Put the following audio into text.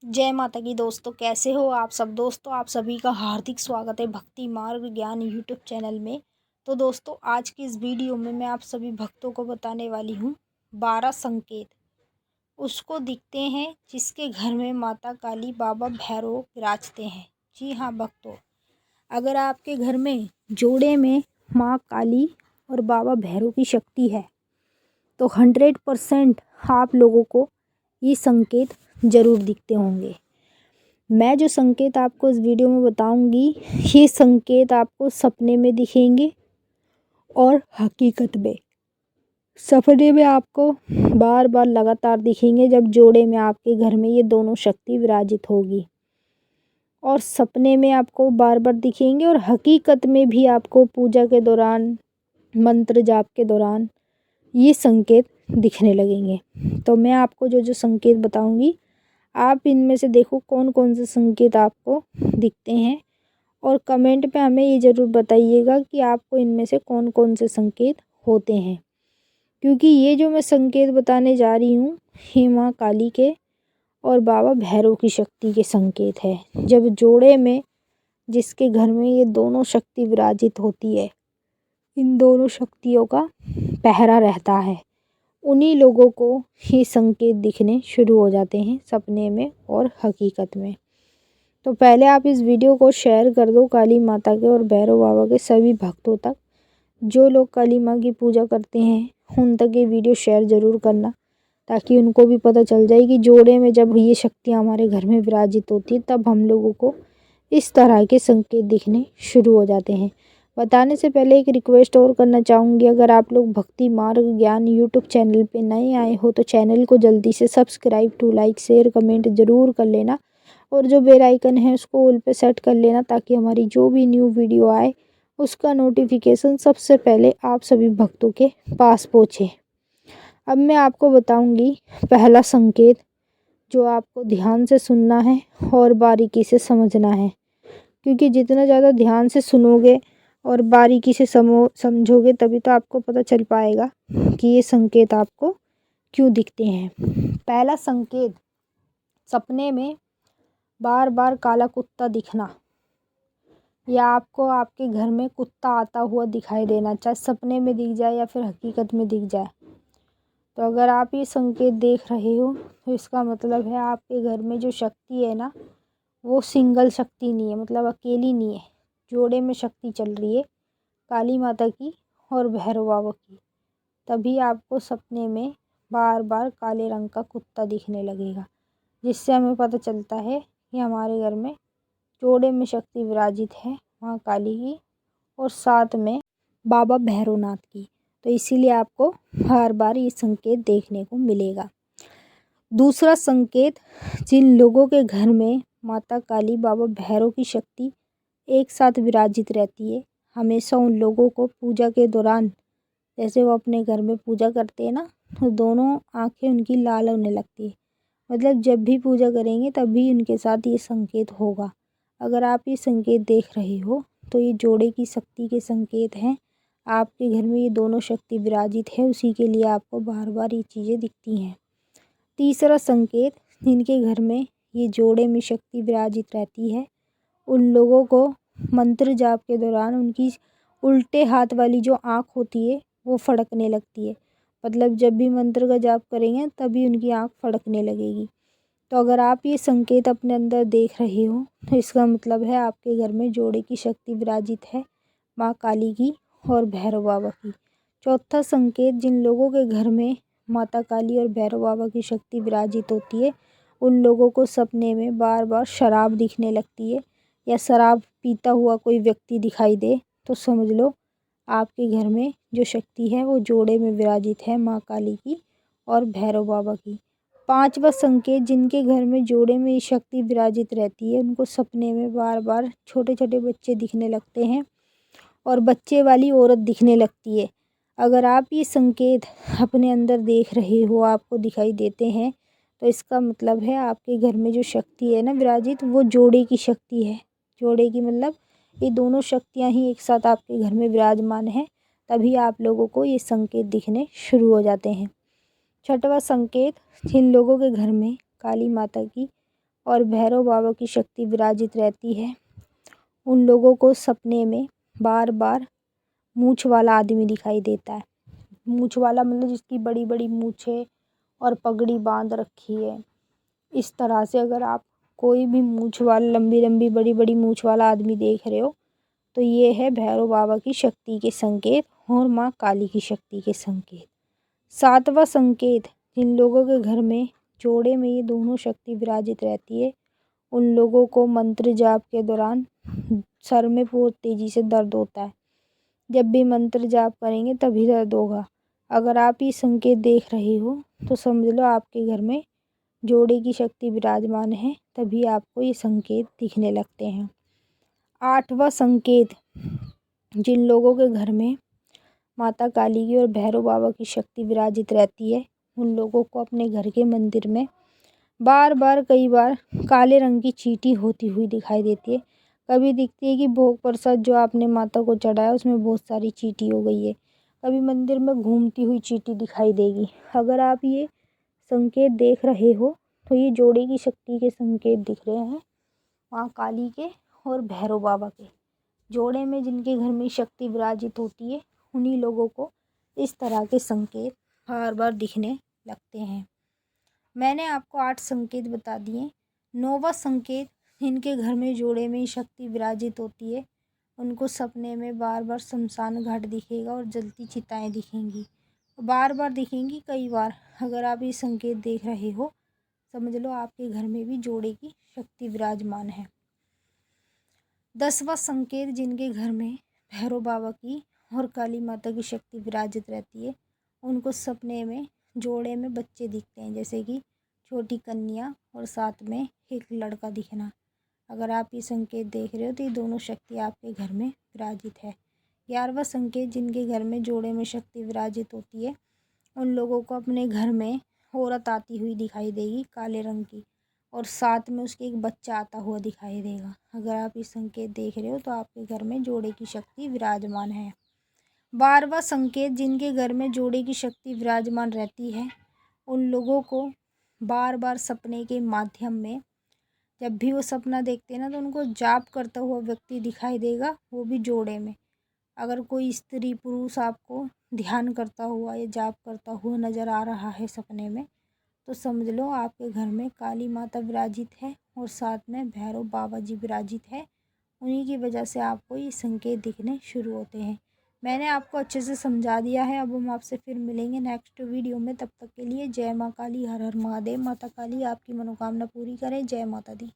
जय माता की दोस्तों, कैसे हो आप सब। दोस्तों आप सभी का हार्दिक स्वागत है भक्ति मार्ग ज्ञान यूट्यूब चैनल में। तो दोस्तों आज की इस वीडियो में मैं आप सभी भक्तों को बताने वाली हूँ 12 संकेत उसको दिखते हैं जिसके घर में माता काली बाबा भैरव विराजते हैं। जी हाँ भक्तों, अगर आपके घर में जोड़े में माँ काली और बाबा भैरव की शक्ति है तो 100% आप लोगों को ये संकेत ज़रूर दिखते होंगे। मैं जो संकेत आपको इस वीडियो में बताऊंगी, ये संकेत आपको सपने में दिखेंगे और हकीकत में। सपने में आपको बार बार लगातार दिखेंगे जब जोड़े में आपके घर में ये दोनों शक्ति विराजित होगी, और सपने में आपको बार बार दिखेंगे और हकीकत में भी आपको पूजा के दौरान, मंत्र जाप के दौरान ये संकेत दिखने लगेंगे। तो मैं आपको जो जो संकेत बताऊंगी, आप इनमें से देखो कौन कौन से संकेत आपको दिखते हैं, और कमेंट पे हमें ये ज़रूर बताइएगा कि आपको इनमें से कौन कौन से संकेत होते हैं। क्योंकि ये जो मैं संकेत बताने जा रही हूँ, ये माँ काली के और बाबा भैरव की शक्ति के संकेत है। जब जोड़े में जिसके घर में ये दोनों शक्ति विराजित होती है, इन दोनों शक्तियों का पहरा रहता है, उन्हीं लोगों को ये संकेत दिखने शुरू हो जाते हैं सपने में और हकीकत में। तो पहले आप इस वीडियो को शेयर कर दो काली माता के और भैरव बाबा के सभी भक्तों तक। जो लोग काली माँ की पूजा करते हैं उन तक ये वीडियो शेयर ज़रूर करना, ताकि उनको भी पता चल जाए कि जोड़े में जब ये शक्तियाँ हमारे घर में विराजित होती है तब हम लोगों को इस तरह के संकेत दिखने शुरू हो जाते हैं। बताने से पहले एक रिक्वेस्ट और करना चाहूँगी, अगर आप लोग भक्ति मार्ग ज्ञान यूट्यूब चैनल पे नए आए हो तो चैनल को जल्दी से subscribe to like share comment ज़रूर कर लेना, और जो बेल आइकन है उसको ऑल पे सेट कर लेना, ताकि हमारी जो भी न्यू वीडियो आए उसका नोटिफिकेशन सबसे पहले आप सभी भक्तों के पास पहुँचे। अब मैं आपको बताऊंगी पहला संकेत, जो आपको ध्यान से सुनना है और बारीकी से समझना है। क्योंकि जितना ज़्यादा ध्यान से सुनोगे और बारीकी से समझोगे तभी तो आपको पता चल पाएगा कि ये संकेत आपको क्यों दिखते हैं। पहला संकेत, सपने में बार बार काला कुत्ता दिखना, या आपको आपके घर में कुत्ता आता हुआ दिखाई देना, चाहे सपने में दिख जाए या फिर हकीकत में दिख जाए। तो अगर आप ये संकेत देख रहे हो तो इसका मतलब है आपके घर में जो शक्ति है ना, वो सिंगल शक्ति नहीं है, मतलब अकेली नहीं है। जोड़े में शक्ति चल रही है काली माता की और भैरव बाबा की। तभी आपको सपने में बार बार काले रंग का कुत्ता दिखने लगेगा, जिससे हमें पता चलता है कि हमारे घर में जोड़े में शक्ति विराजित है माँ काली की और साथ में बाबा भैरवनाथ की। तो इसीलिए आपको हर बार ये संकेत देखने को मिलेगा। दूसरा संकेत, जिन लोगों के घर में माता काली बाबा भैरव की शक्ति एक साथ विराजित रहती है, हमेशा उन लोगों को पूजा के दौरान, जैसे वो अपने घर में पूजा करते हैं ना, तो दोनों आंखें उनकी लाल होने लगती है। मतलब जब भी पूजा करेंगे तभी उनके साथ ये संकेत होगा। अगर आप ये संकेत देख रहे हो तो ये जोड़े की शक्ति के संकेत हैं। आपके घर में ये दोनों शक्ति विराजित है, उसी के लिए आपको बार बार ये चीज़ें दिखती हैं। तीसरा संकेत, जिनके घर में ये जोड़े में शक्ति विराजित रहती है, उन लोगों को मंत्र जाप के दौरान उनकी उल्टे हाथ वाली जो आँख होती है वो फड़कने लगती है। मतलब जब भी मंत्र का जाप करेंगे तभी उनकी आँख फड़कने लगेगी। तो अगर आप ये संकेत अपने अंदर देख रहे हो तो इसका मतलब है आपके घर में जोड़े की शक्ति विराजित है माँ काली की और भैरव बाबा की। चौथा संकेत, जिन लोगों के घर में माता काली और भैरव बाबा की शक्ति विराजित होती है, उन लोगों को सपने में बार बार शराब दिखने लगती है, या शराब पीता हुआ कोई व्यक्ति दिखाई दे तो समझ लो आपके घर में जो शक्ति है वो जोड़े में विराजित है माँ काली की और भैरव बाबा की। पांचवा संकेत, जिनके घर में जोड़े में ये शक्ति विराजित रहती है, उनको सपने में बार बार छोटे छोटे बच्चे दिखने लगते हैं और बच्चे वाली औरत दिखने लगती है। अगर आप ये संकेत अपने अंदर देख रहे हो, आपको दिखाई देते हैं, तो इसका मतलब है आपके घर में जो शक्ति है ना विराजित, वो जोड़े की शक्ति है। जोड़े की मतलब ये दोनों शक्तियाँ ही एक साथ आपके घर में विराजमान हैं, तभी आप लोगों को ये संकेत दिखने शुरू हो जाते हैं। छठवां संकेत, जिन लोगों के घर में काली माता की और भैरव बाबा की शक्ति विराजित रहती है, उन लोगों को सपने में बार बार मूंछ वाला आदमी दिखाई देता है। मूंछ वाला मतलब जिसकी बड़ी बड़ी मूंछें और पगड़ी बांध रखी है। इस तरह से अगर आप कोई भी मूंछ वाला लंबी लंबी बड़ी बड़ी मूंछ वाला आदमी देख रहे हो तो ये है भैरव बाबा की शक्ति के संकेत और माँ काली की शक्ति के संकेत। सातवां संकेत, जिन लोगों के घर में जोड़े में ये दोनों शक्ति विराजित रहती है, उन लोगों को मंत्र जाप के दौरान सर में बहुत तेजी से दर्द होता है। जब भी मंत्र जाप करेंगे तभी दर्द होगा। अगर आप ये संकेत देख रहे हो तो समझ लो आपके घर में जोड़े की शक्ति विराजमान है, तभी आपको ये संकेत दिखने लगते हैं। आठवां संकेत, जिन लोगों के घर में माता काली की और भैरव बाबा की शक्ति विराजित रहती है, उन लोगों को अपने घर के मंदिर में बार बार कई बार काले रंग की चींटी होती हुई दिखाई देती है। कभी दिखती है कि भोग प्रसाद जो आपने माता को चढ़ाया उसमें बहुत सारी चींटी हो गई है, कभी मंदिर में घूमती हुई चींटी दिखाई देगी। अगर आप ये संकेत देख रहे हो तो ये जोड़े की शक्ति के संकेत दिख रहे हैं, माँ काली के और भैरव बाबा के। जोड़े में जिनके घर में शक्ति विराजित होती है, उन्हीं लोगों को इस तरह के संकेत बार बार दिखने लगते हैं। मैंने आपको 8 संकेत बता दिए। 9वां संकेत, जिनके घर में जोड़े में शक्ति विराजित होती है, उनको सपने में बार बार शमशान घाट दिखेगा और जलती चिताएं दिखेंगी, बार बार दिखेंगी कई बार। अगर आप ये संकेत देख रहे हो समझ लो आपके घर में भी जोड़े की शक्ति विराजमान है। 10वां संकेत, जिनके घर में भैरव बाबा की और काली माता की शक्ति विराजित रहती है, उनको सपने में जोड़े में बच्चे दिखते हैं, जैसे कि छोटी कन्या और साथ में एक लड़का दिखना। अगर आप ये संकेत देख रहे हो तो ये दोनों शक्ति आपके घर में विराजित है। 11वां संकेत, जिनके घर में जोड़े में शक्ति विराजित होती है, उन लोगों को अपने घर में औरत आती हुई दिखाई देगी काले रंग की, और साथ में उसके एक बच्चा आता हुआ दिखाई देगा। अगर आप ये संकेत देख रहे हो तो आपके घर में जोड़े की शक्ति विराजमान है। 12वां संकेत, जिनके घर में जोड़े की शक्ति विराजमान रहती है, उन लोगों को बार बार सपने के माध्यम में जब भी वो सपना देखते हैं ना तो उनको जाप करता हुआ व्यक्ति दिखाई देगा, वो भी जोड़े में। अगर कोई स्त्री पुरुष आपको ध्यान करता हुआ या जाप करता हुआ नज़र आ रहा है सपने में तो समझ लो आपके घर में काली माता विराजित है और साथ में भैरव बाबा जी विराजित है। उन्हीं की वजह से आपको ये संकेत दिखने शुरू होते हैं। मैंने आपको अच्छे से समझा दिया है। अब हम आपसे फिर मिलेंगे नेक्स्ट वीडियो में। तब तक के लिए जय माँ काली, हर हर महादेव। माता काली आपकी मनोकामना पूरी करें। जय माता दी।